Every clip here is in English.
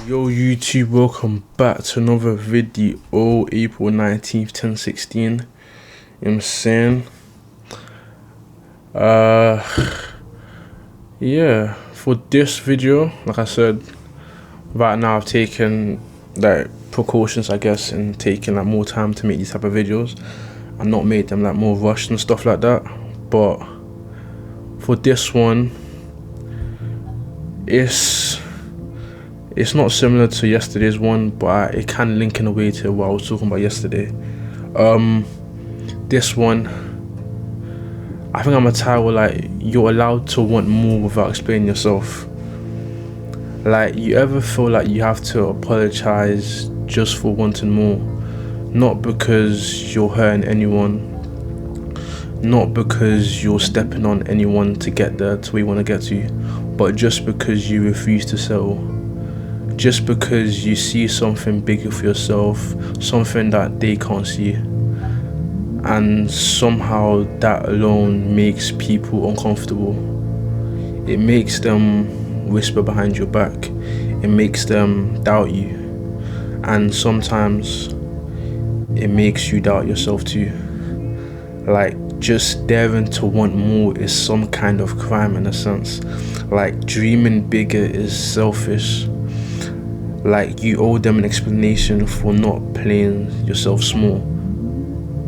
Yo YouTube, welcome back to another video. April 19th, 1016. You know what I'm saying? Yeah, for this video, like I said, right now I've taken like precautions, I guess, and taking like more time to make these type of videos and not make them like more rushed and stuff like that. But for this one, it's not similar to yesterday's one, but it can link in a way to what I was talking about yesterday. This one, I think I'm gonna title like, you're allowed to want more without explaining yourself. Like, you ever feel like you have to apologize just for wanting more? Not because you're hurting anyone, not because you're stepping on anyone to get there to where you want to get to, but just because you refuse to settle. Just because you see something bigger for yourself, something that they can't see, and somehow that alone makes people uncomfortable. It makes them whisper behind your back, it makes them doubt you, and sometimes it makes you doubt yourself too. Like, just daring to want more is some kind of crime in a sense. Like, dreaming bigger is selfish. Like, you owe them an explanation for not playing yourself small,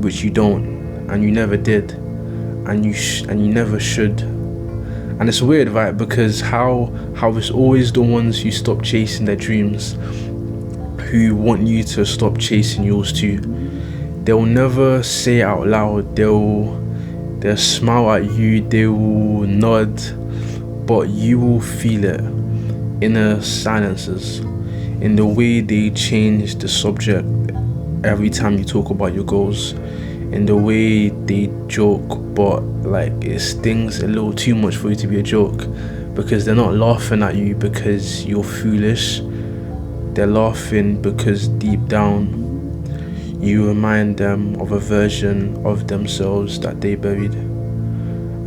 which you don't, and you never did, and you never should. And it's weird, right? Because how it's always the ones who stop chasing their dreams who want you to stop chasing yours too. They'll never say it out loud. They'll smile at you. They will nod, but you will feel it in the silences, in the way they change the subject every time you talk about your goals, in the way they joke, but like it stings a little too much for you to be a joke, because they're not laughing at you because you're foolish. They're laughing because deep down you remind them of a version of themselves that they buried.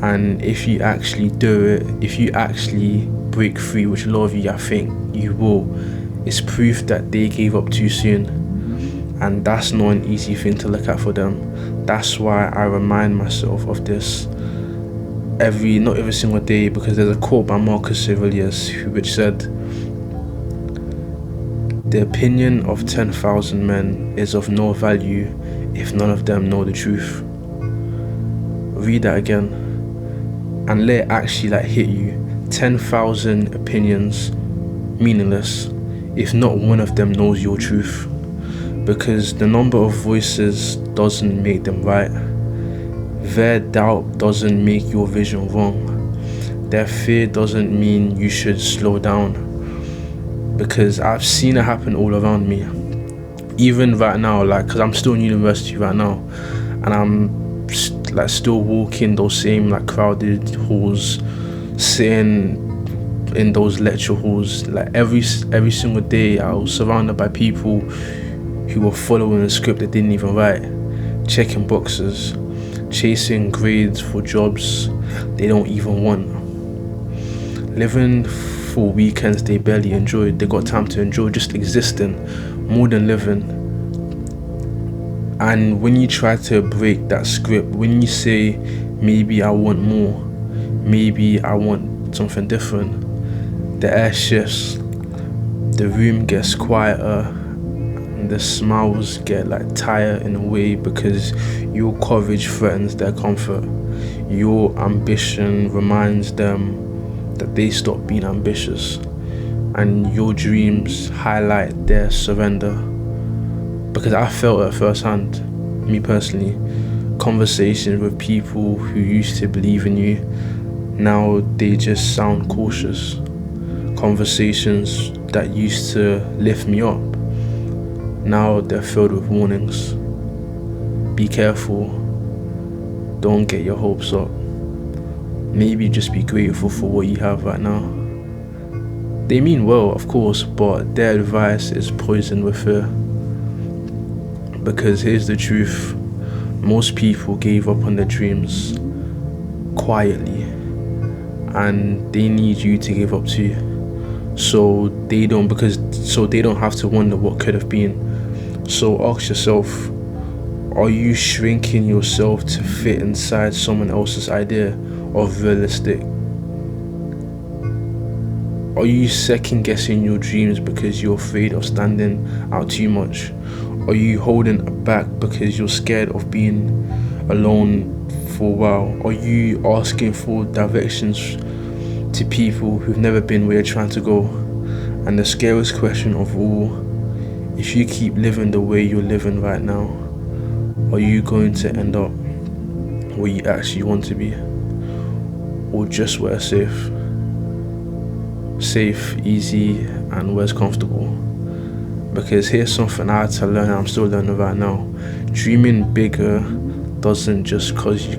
And if you actually do it, if you actually break free, which a lot of you, I think you will, it's proof that they gave up too soon. And that's not an easy thing to look at for them. That's why I remind myself of this not every single day, because there's a quote by Marcus Aurelius which said, "The opinion of 10,000 men is of no value if none of them know the truth." Read that again and let it actually like hit you. 10,000 opinions meaningless if not one of them knows your truth, because the number of voices doesn't make them right. Their doubt doesn't make your vision wrong. Their fear doesn't mean you should slow down, because I've seen it happen all around me. Even right now, like, because I'm still in university right now, and I'm like still walking those same like crowded halls, sitting in those lecture halls. Like every single day I was surrounded by people who were following a script they didn't even write, checking boxes, chasing grades for jobs they don't even want, living for weekends they barely enjoyed. They got time to enjoy just existing more than living. And when you try to break that script, when you say, maybe I want more, maybe I want something different, the air shifts, the room gets quieter, and the smiles get like tired in a way, because your courage threatens their comfort. Your ambition reminds them that they stop being ambitious, and your dreams highlight their surrender. Because I felt it firsthand, me personally, conversations with people who used to believe in you, now they just sound cautious. Conversations that used to lift me up, now they're filled with warnings. Be careful, don't get your hopes up. Maybe just be grateful for what you have right now. They mean well, of course, but their advice is poisoned with fear. Because here's the truth, most people gave up on their dreams quietly, and they need you to give up too. So they don't, because so they don't have to wonder what could have been. So ask yourself, are you shrinking yourself to fit inside someone else's idea of realistic? Are you second guessing your dreams because you're afraid of standing out too much? Are you holding back because you're scared of being alone for a while? Are you asking for directions to people who've never been where you're trying to go? And the scariest question of all, if you keep living the way you're living right now, are you going to end up where you actually want to be? Or just where it's safe, easy, and where it's comfortable? Because here's something I had to learn, I'm still learning right now. Dreaming bigger doesn't just cost you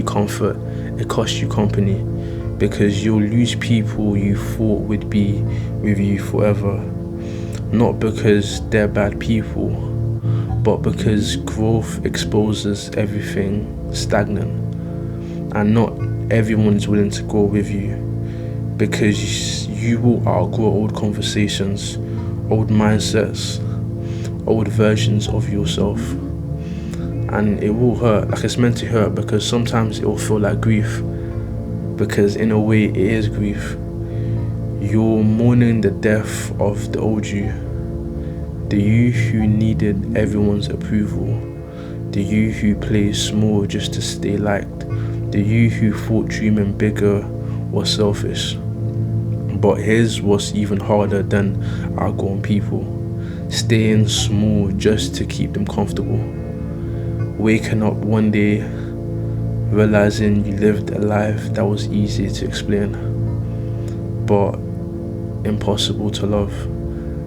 comfort, it costs you company. Because you'll lose people you thought would be with you forever. Not because they're bad people, but because growth exposes everything stagnant. And not everyone's willing to grow with you. Because you will outgrow old conversations, old mindsets, old versions of yourself. And it will hurt, like it's meant to hurt, because sometimes it will feel like grief. Because in a way it is grief. You're mourning the death of the old you. The you who needed everyone's approval. The you who plays small just to stay liked. The you who thought dreaming bigger was selfish. But here's what's even harder than outgrown people. Staying small just to keep them comfortable. Waking up one day realizing you lived a life that was easy to explain, but impossible to love,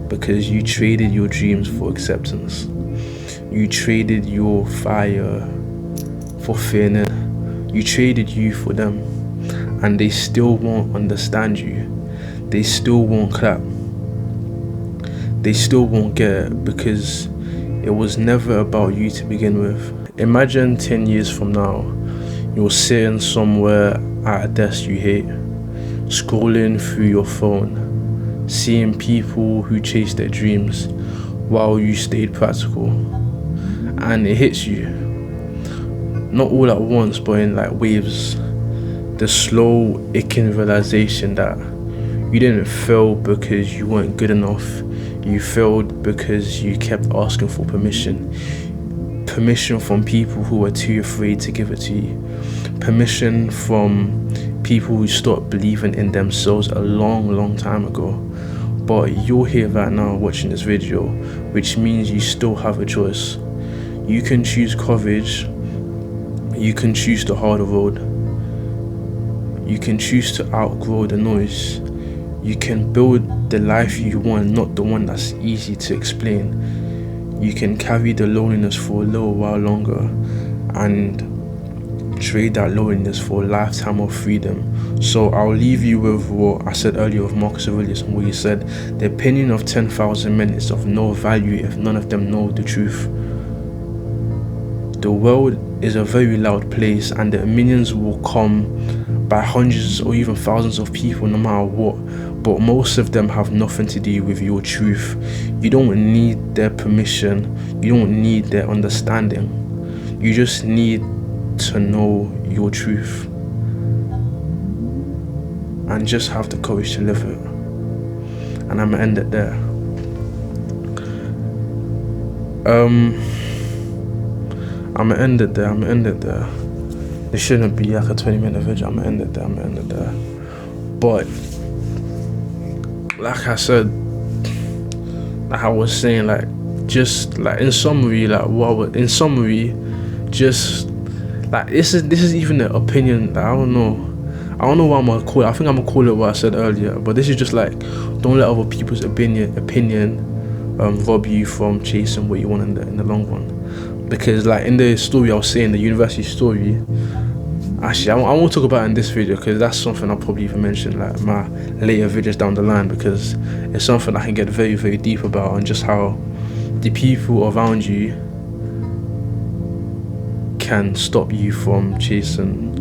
because you traded your dreams for acceptance. You traded your fire for fear. You traded you for them, and they still won't understand you. They still won't clap. They still won't get it, because it was never about you to begin with. Imagine 10 years from now, you're sitting somewhere at a desk you hate, scrolling through your phone, seeing people who chase their dreams while you stayed practical. And it hits you, not all at once, but in like waves. The slow, aching realization that you didn't fail because you weren't good enough. You failed because you kept asking for permission. Permission from people who were too afraid to give it to you. Permission from people who stopped believing in themselves a long time ago. But you're here right now watching this video, which means you still have a choice. You can choose courage. You can choose the harder road. You can choose to outgrow the noise. You can build the life you want, not the one that's easy to explain. You can carry the loneliness for a little while longer and trade that loneliness for a lifetime of freedom. So I'll leave you with what I said earlier of Marcus Aurelius, where he said, the opinion of 10,000 men is of no value if none of them know the truth. The world is a very loud place, and the opinions will come by hundreds or even thousands of people no matter what, but most of them have nothing to do with your truth. You don't need their permission, you don't need their understanding, you just need to know your truth and just have the courage to live it. And I'm gonna end it there. I'm gonna end it there. This shouldn't be like a 20-minute video. I'm gonna end it there. But like I said, like I was saying, like just like in summary, just like this is even an opinion. Like, I don't know what I'm gonna call it. I think I'm gonna call it what I said earlier. But this is just like, don't let other people's opinion rob you from chasing what you want in the long run. Because like in the story I was saying, the university story, actually I won't talk about it in this video, because that's something I'll probably even mention like my later videos down the line, because it's something I can get very deep about, and just how the people around you can stop you from chasing,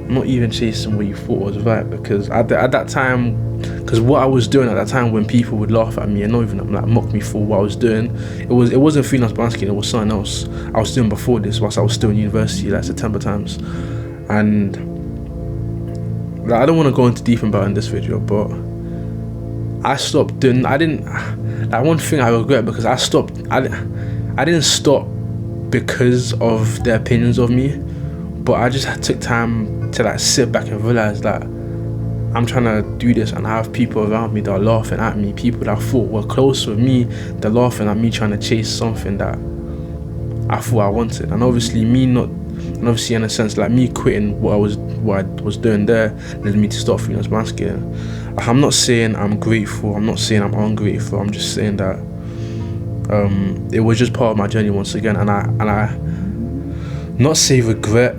not even chasing what you thought was right. Because at that time because what I was doing at that time, when people would laugh at me and not even like mock me for what I was doing, it wasn't freelance basket, it was something else I was doing before this, whilst I was still in university, like September times. And like, I don't want to go into deep about in this video, but I stopped doing, like, one thing I regret, because I didn't stop because of their opinions of me, but I just took time to like sit back and realize that I'm trying to do this and I have people around me that are laughing at me, people that I thought were close with me, they're laughing at me trying to chase something that I thought I wanted. And obviously in a sense, like me quitting what I was doing there led me to start freelance basketing. Like, I'm not saying I'm grateful, I'm not saying I'm ungrateful, I'm just saying that it was just part of my journey once again, and I not say regret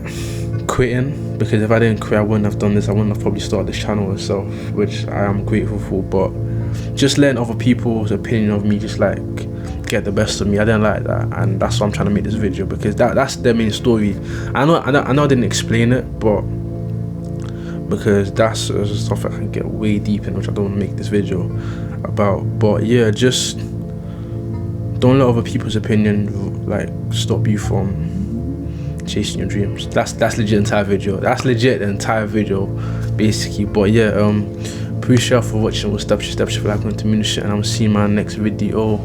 quitting, because if I didn't quit I wouldn't have done this, I wouldn't have probably started this channel itself, which I am grateful for, but just letting other people's opinion of me just like get the best of me, I didn't like that, and that's why I'm trying to make this video, because that's their main story. I know I didn't explain it, but because that's stuff I can get way deep in, which I don't want to make this video about. But yeah, just don't let other people's opinion like stop you from chasing your dreams. That's legit the entire video. That's legit the entire video, basically. But yeah, appreciate you for watching. We'll step if you like going to shit, and I will see you in my next video.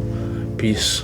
Peace.